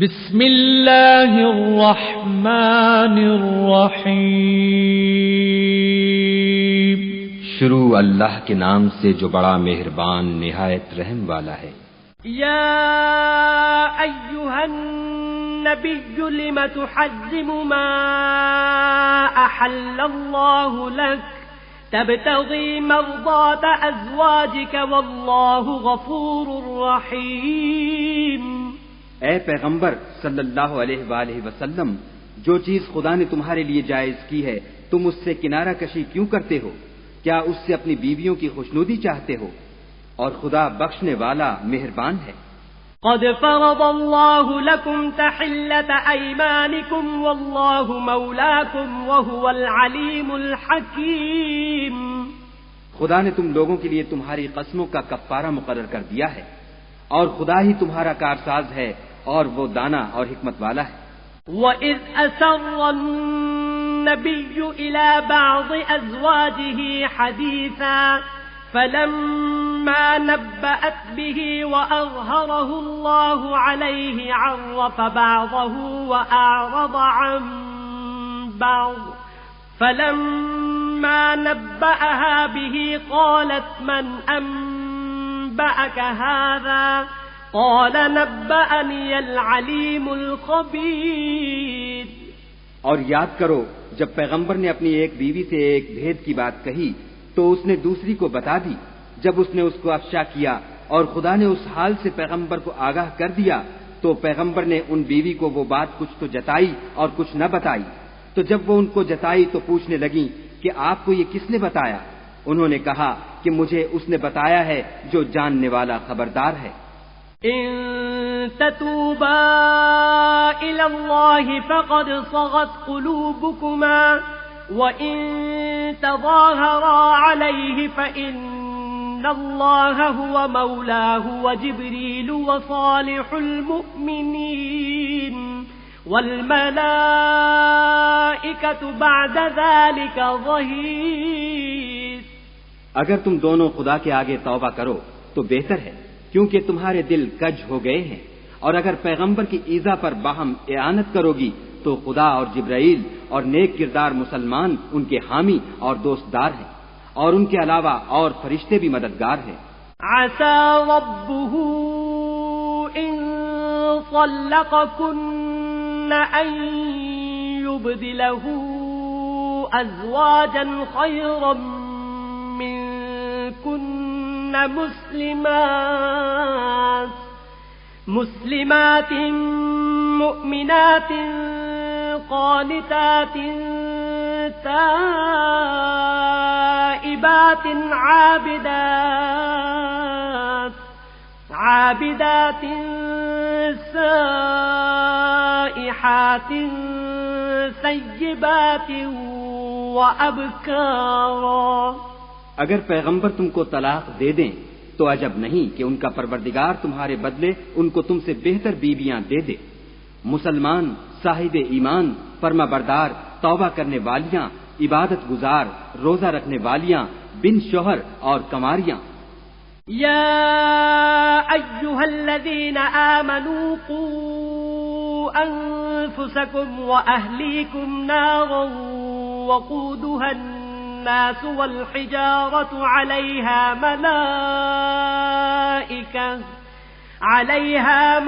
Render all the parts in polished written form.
بسم اللہ الرحمن الرحیم۔ شروع اللہ کے نام سے جو بڑا مہربان نہایت رحم والا ہے۔ یا ایھا النبی لم تحرم ما احل اللہ لک تبتغی مرضات ازواجک واللہ غفور رحیم۔ اے پیغمبر صلی اللہ علیہ وآلہ وسلم، جو چیز خدا نے تمہارے لیے جائز کی ہے تم اس سے کنارہ کشی کیوں کرتے ہو؟ کیا اس سے اپنی بیویوں کی خوشنودی چاہتے ہو؟ اور خدا بخشنے والا مہربان ہے۔ قد فرض اللہ لکم تحلۃ ایمانکم واللہ مولاکم وہو العلیم الحکیم۔ خدا نے تم لوگوں کے لیے تمہاری قسموں کا کفارہ مقرر کر دیا ہے، اور خدا ہی تمہارا کارساز ہے، اور وہ دانا اور حکمت والا ہے۔ وَإِذْ أَسَرَّ النَّبِيُّ إِلَى بَعْضِ أَزْوَاجِهِ حَدِيثًا فَلَمَّا نَبَّأَتْ بِهِ وَأَظْهَرَهُ اللَّهُ عَلَيْهِ عَرَّفَ بَعْضَهُ وَأَعْرَضَ عَن بَعْضٍ فَلَمَّا نَبَّأَهَا بِهِ قَالَتْ مَنْ أَنبَأَكَ هَذَا قال نبأني العليم الخبير۔ اور یاد کرو جب پیغمبر نے اپنی ایک بیوی سے ایک بھید کی بات کہی تو اس نے دوسری کو بتا دی۔ جب اس نے اس کو افشا کیا اور خدا نے اس حال سے پیغمبر کو آگاہ کر دیا تو پیغمبر نے ان بیوی کو وہ بات کچھ تو جتائی اور کچھ نہ بتائی۔ تو جب وہ ان کو جتائی تو پوچھنے لگیں کہ آپ کو یہ کس نے بتایا؟ انہوں نے کہا کہ مجھے اس نے بتایا ہے جو جاننے والا خبردار ہے۔ ان تتوبا الى اللہ فقد صغت قلوبكما وان تظاہرا علیہ فإن اللہ هو مولاه وجبریل وصالح المؤمنین والملائکۃ بعد ذلك ظہیر۔ اگر تم دونوں خدا کے آگے توبہ کرو تو بہتر ہے، کیونکہ تمہارے دل کج ہو گئے ہیں، اور اگر پیغمبر کی ایذا پر باہم اعانت کرو گی تو خدا اور جبرائیل اور نیک کردار مسلمان ان کے حامی اور دوستدار ہیں، اور ان کے علاوہ اور فرشتے بھی مددگار ہیں۔ عسى ربه ان طلقكن ان يبدله ازواجا خيرا منكن مسلمات مؤمنات قانتات تائبات عابدات سائحات ثیبات وابکارا۔ اگر پیغمبر تم کو طلاق دے دیں تو عجب نہیں کہ ان کا پروردگار تمہارے بدلے ان کو تم سے بہتر بیویاں دے دے، مسلمان، صاحب ایمان، فرما بردار، توبہ کرنے والیاں، عبادت گزار، روزہ رکھنے والیاں، بن شوہر اور کنواریاں۔ یا ایھا الذین آمنوا قوا انفسکم واہلیکم نارا وقودها الناس والحجارة عليها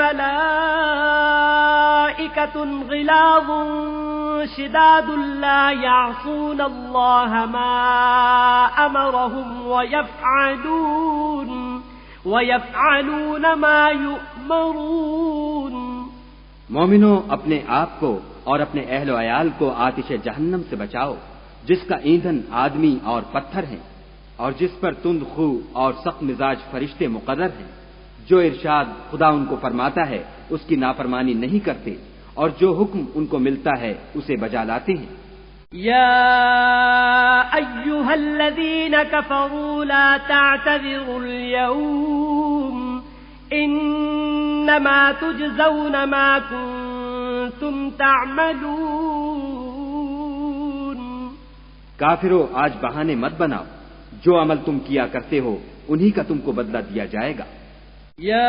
ملائكة غلاظ شداد لا يعصون الله ما أمرهم ويفعلون ما يؤمرون۔ مومنوں، اپنے آپ کو اور اپنے اہل و عیال کو آتش جہنم سے بچاؤ، جس کا ایندھن آدمی اور پتھر ہیں، اور جس پر تند خو اور سخت مزاج فرشتے مقرر ہیں۔ جو ارشاد خدا ان کو فرماتا ہے اس کی نافرمانی نہیں کرتے، اور جو حکم ان کو ملتا ہے اسے بجا لاتے ہیں۔ یا ایھا الذین کفروا لا تعتذروا اليوم انما تجزون ما کنتم تعملون۔ کافرو، آج بہانے مت بناؤ، جو عمل تم کیا کرتے ہو انہی کا تم کو بدلہ دیا جائے گا۔ یا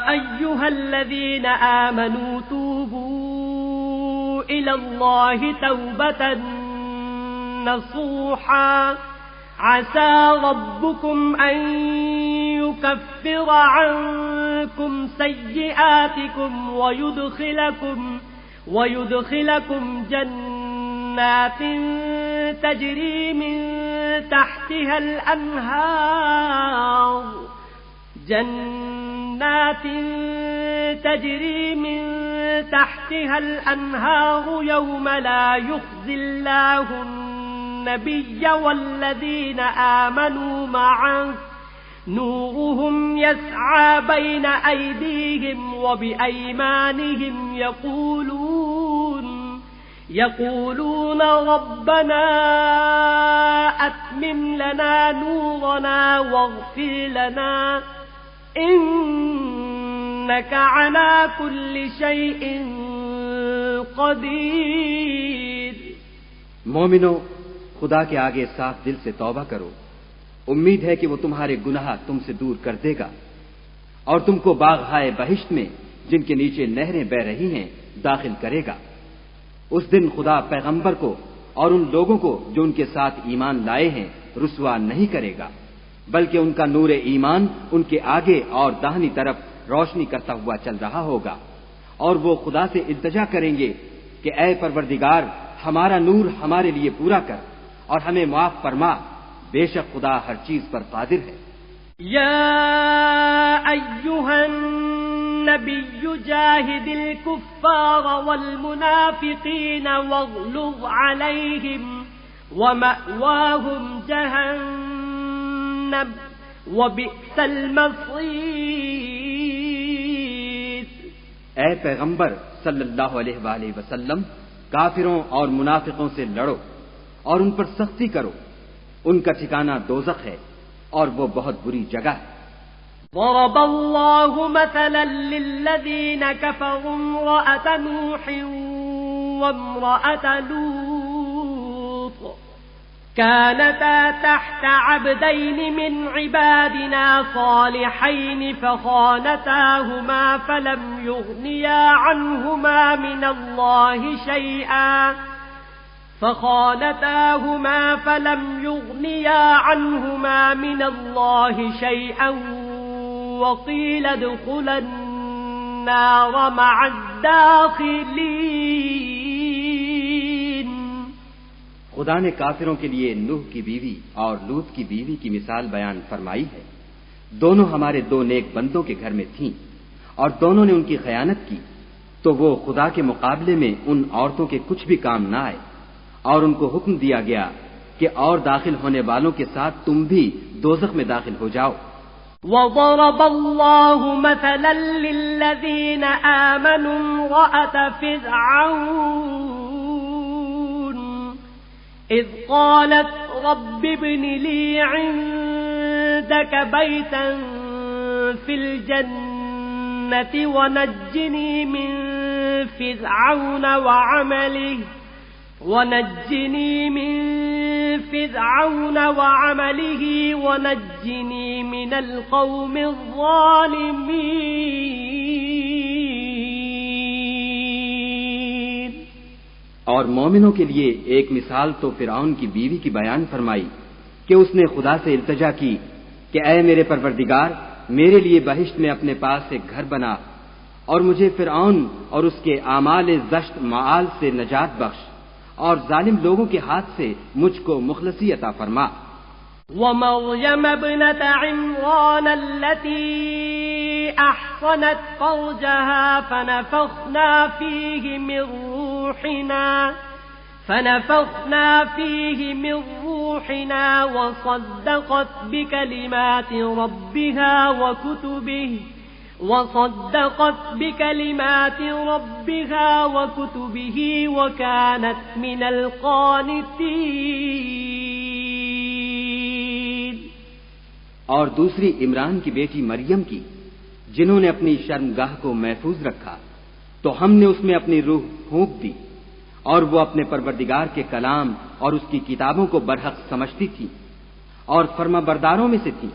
ایھا الذين آمنوا توبوا إلى الله توبة نصوحا عسى ربكم أن يكفر عنكم سيئاتكم ويدخلكم جنات تجري من تحتها الأنهار يوم لا يخزي الله النبي والذين آمنوا معه نورهم يسعى بين أيديهم وبأيمانهم يقولون ربنا أتمم لنا نورنا واغفر لنا إنك على كل شيء قدیر۔ مومنو، خدا کے آگے صاف دل سے توبہ کرو، امید ہے کہ وہ تمہارے گناہ تم سے دور کر دے گا اور تم کو باغ-ہائے بہشت میں جن کے نیچے نہریں بہ رہی ہیں داخل کرے گا۔ اس دن خدا پیغمبر کو اور ان لوگوں کو جو ان کے ساتھ ایمان لائے ہیں رسوا نہیں کرے گا، بلکہ ان کا نور ایمان ان کے آگے اور داہنی طرف روشنی کرتا ہوا چل رہا ہوگا، اور وہ خدا سے التجا کریں گے کہ اے پروردگار، ہمارا نور ہمارے لیے پورا کر اور ہمیں معاف فرما، بے شک خدا ہر چیز پر قادر ہے۔ یا ایھا النبی جاہد الکفار والمنافقین واغلظ علیہم ومأواہم جہنم وبئس المصیر۔ اے پیغمبر صلی اللہ علیہ وآلہ وسلم، کافروں اور منافقوں سے لڑو اور ان پر سختی کرو، ان کا ٹھکانہ دوزخ ہے اور وہ بہت بری جگہ ہے۔ ضرب الله مثلا للذين كفروا امرأة نوح وامرأة لوط كانتا تحت عبدين من عبادنا صالحين فخانتاهما فلم يغنيا عنهما من الله شيئا وقيل ادخلا النار مع الداخلين۔ خدا نے کافروں کے لیے نوح کی بیوی اور لوط کی بیوی کی مثال بیان فرمائی ہے۔ دونوں ہمارے دو نیک بندوں کے گھر میں تھیں اور دونوں نے ان کی خیانت کی، تو وہ خدا کے مقابلے میں ان عورتوں کے کچھ بھی کام نہ آئے، اور ان کو حکم دیا گیا کہ اور داخل ہونے والوں کے ساتھ تم بھی دوزخ میں داخل ہو جاؤ۔ وضرب الله مثلا للذين آمنوا امرأة فرعون إذ قالت رب ابن لي عندك بيتا في الجنة ونجني من فرعون وعمله ونجني من القوم الظالمين۔ اور مومنوں کے لیے ایک مثال تو فرعون کی بیوی کی بیان فرمائی کہ اس نے خدا سے التجا کی کہ اے میرے پروردگار، میرے لیے بہشت میں اپنے پاس ایک گھر بنا اور مجھے فرعون اور اس کے اعمال زشت معال سے نجات بخش اور ظالم لوگوں کے ہاتھ سے مجھ کو مخلصی عطا فرما۔ ومريم ابنة عمران التي أحصنت فرجها فنفخنا فيه من روحنا وصدقت بكلمات ربها وكتبه وكانت من القانتين۔ اور دوسری عمران کی بیٹی مریم کی، جنہوں نے اپنی شرمگاہ کو محفوظ رکھا تو ہم نے اس میں اپنی روح پھونک دی، اور وہ اپنے پروردگار کے کلام اور اس کی کتابوں کو برحق سمجھتی تھی اور فرما برداروں میں سے تھی۔